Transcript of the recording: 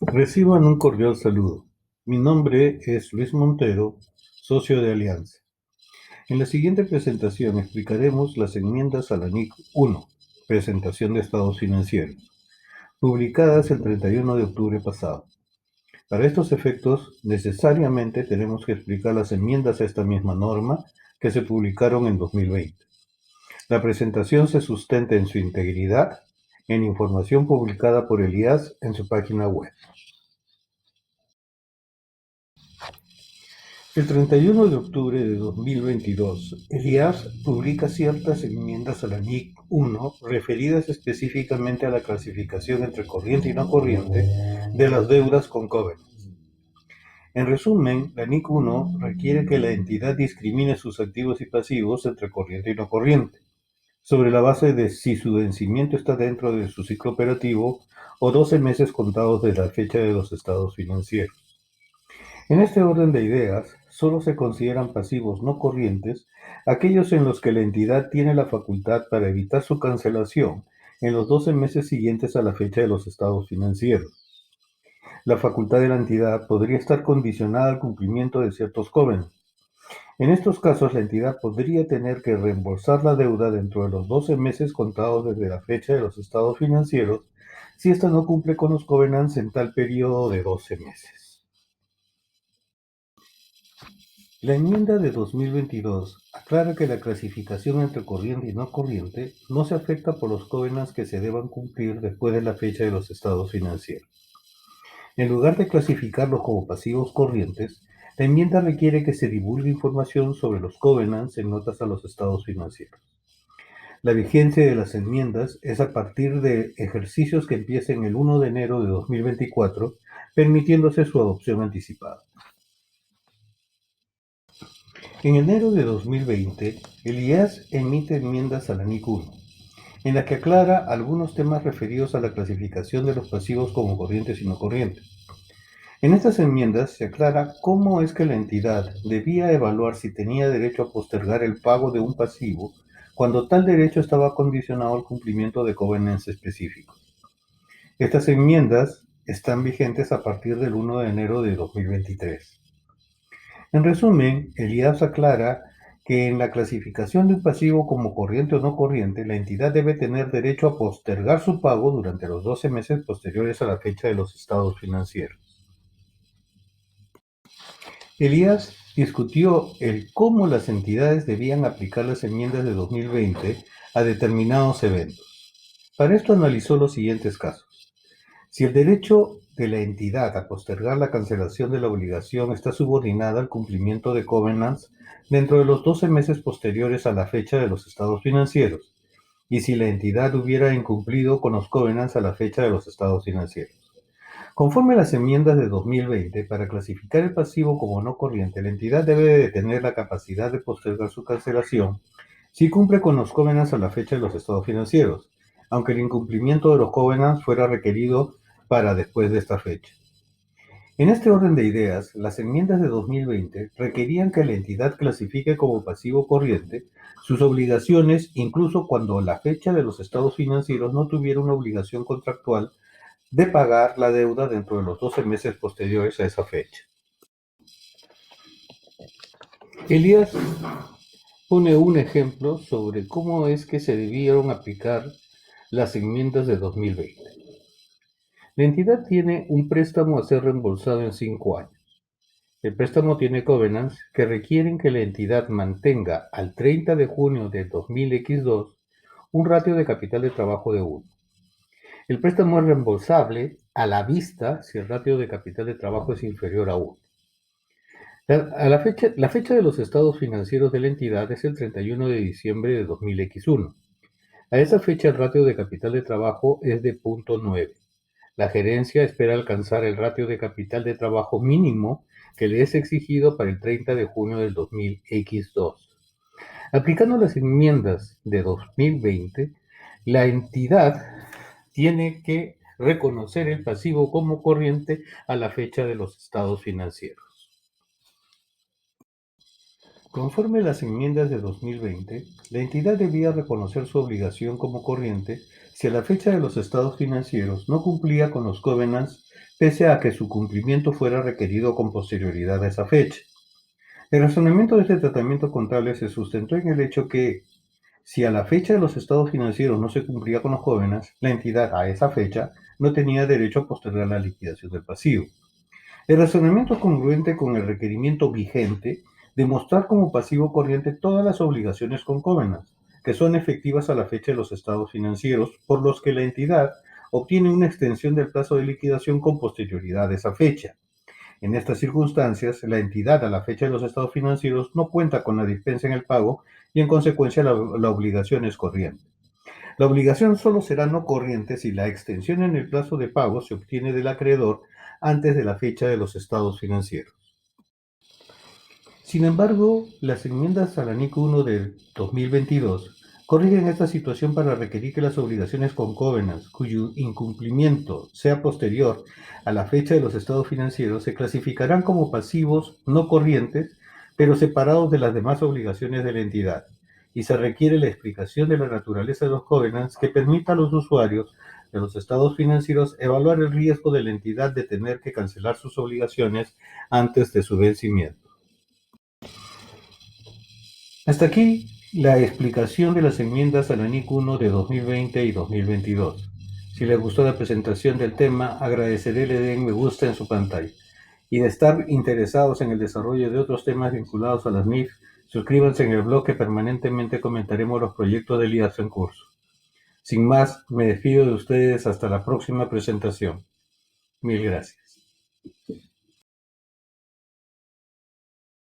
Reciban un cordial saludo. Mi nombre es Luis Montero, socio de Alianza. En la siguiente presentación explicaremos las enmiendas a la NIC 1, presentación de estados financieros, publicadas el 31 de octubre pasado. Para estos efectos, necesariamente tenemos que explicar las enmiendas a esta misma norma que se publicaron en 2020. La presentación se sustenta en su integridad en información publicada por el IAS en su página web. El 31 de octubre de 2022, el IAS publica ciertas enmiendas a la NIC 1 referidas específicamente a la clasificación entre corriente y no corriente de las deudas con covenants. En resumen, la NIC 1 requiere que la entidad discrimine sus activos y pasivos entre corriente y no corriente, sobre la base de si su vencimiento está dentro de su ciclo operativo o 12 meses contados de la fecha de los estados financieros. En este orden de ideas, solo se consideran pasivos no corrientes aquellos en los que la entidad tiene la facultad para evitar su cancelación en los 12 meses siguientes a la fecha de los estados financieros. La facultad de la entidad podría estar condicionada al cumplimiento de ciertos covenants. En estos casos, la entidad podría tener que reembolsar la deuda dentro de los 12 meses contados desde la fecha de los estados financieros si ésta no cumple con los covenants en tal periodo de 12 meses. La enmienda de 2022 aclara que la clasificación entre corriente y no corriente no se afecta por los covenants que se deban cumplir después de la fecha de los estados financieros. En lugar de clasificarlos como pasivos corrientes, la enmienda requiere que se divulgue información sobre los covenants en notas a los estados financieros. La vigencia de las enmiendas es a partir de ejercicios que empiecen el 1 de enero de 2024, permitiéndose su adopción anticipada. En enero de 2020, el IAS emite enmiendas a la NIC 1, en la que aclara algunos temas referidos a la clasificación de los pasivos como corrientes y no corrientes. En estas enmiendas se aclara cómo es que la entidad debía evaluar si tenía derecho a postergar el pago de un pasivo cuando tal derecho estaba condicionado al cumplimiento de covenants específicos. Estas enmiendas están vigentes a partir del 1 de enero de 2023. En resumen, el IAS aclara que en la clasificación de un pasivo como corriente o no corriente, la entidad debe tener derecho a postergar su pago durante los 12 meses posteriores a la fecha de los estados financieros. El IAS discutió el cómo las entidades debían aplicar las enmiendas de 2020 a determinados eventos. Para esto analizó los siguientes casos. Si el derecho de la entidad a postergar la cancelación de la obligación está subordinada al cumplimiento de covenants dentro de los 12 meses posteriores a la fecha de los estados financieros, y si la entidad hubiera incumplido con los covenants a la fecha de los estados financieros. Conforme a las enmiendas de 2020, para clasificar el pasivo como no corriente, la entidad debe de tener la capacidad de postergar su cancelación si cumple con los covenants a la fecha de los estados financieros, aunque el incumplimiento de los covenants fuera requerido para después de esta fecha. En este orden de ideas, las enmiendas de 2020 requerían que la entidad clasifique como pasivo corriente sus obligaciones incluso cuando la fecha de los estados financieros no tuviera una obligación contractual de pagar la deuda dentro de los 12 meses posteriores a esa fecha. Elías pone un ejemplo sobre cómo es que se debieron aplicar las enmiendas de 2020. La entidad tiene un préstamo a ser reembolsado en 5 años. El préstamo tiene covenants que requieren que la entidad mantenga al 30 de junio de 2000X2 un ratio de capital de trabajo de 1. El préstamo es reembolsable a la vista si el ratio de capital de trabajo es inferior a 1. La fecha de los estados financieros de la entidad es el 31 de diciembre de 2000X1. A esa fecha el ratio de capital de trabajo es de 0.9. La gerencia espera alcanzar el ratio de capital de trabajo mínimo que le es exigido para el 30 de junio del 2000X2. Aplicando las enmiendas de 2020, la entidad tiene que reconocer el pasivo como corriente a la fecha de los estados financieros. Conforme las enmiendas de 2020, la entidad debía reconocer su obligación como corriente si a la fecha de los estados financieros no cumplía con los covenants, pese a que su cumplimiento fuera requerido con posterioridad a esa fecha. El razonamiento de este tratamiento contable se sustentó en el hecho que, si a la fecha de los estados financieros no se cumplía con los covenants, la entidad a esa fecha no tenía derecho a postergar la liquidación del pasivo. El razonamiento es congruente con el requerimiento vigente de mostrar como pasivo corriente todas las obligaciones con covenants, que son efectivas a la fecha de los estados financieros, por los que la entidad obtiene una extensión del plazo de liquidación con posterioridad a esa fecha. En estas circunstancias, la entidad a la fecha de los estados financieros no cuenta con la dispensa en el pago y en consecuencia la obligación es corriente. La obligación solo será no corriente si la extensión en el plazo de pago se obtiene del acreedor antes de la fecha de los estados financieros. Sin embargo, las enmiendas al ANIC 1 de 2022 corrigen esta situación para requerir que las obligaciones con covenants cuyo incumplimiento sea posterior a la fecha de los estados financieros se clasificarán como pasivos no corrientes, pero separados de las demás obligaciones de la entidad, y se requiere la explicación de la naturaleza de los covenants que permita a los usuarios de los estados financieros evaluar el riesgo de la entidad de tener que cancelar sus obligaciones antes de su vencimiento. Hasta aquí la explicación de las enmiendas a la NIC 1 de 2020 y 2022. Si les gustó la presentación del tema, agradeceré le den me gusta en su pantalla. Y de estar interesados en el desarrollo de otros temas vinculados a las NIF, suscríbanse en el blog que permanentemente comentaremos los proyectos del IAS en curso. Sin más, me despido de ustedes hasta la próxima presentación. Mil gracias.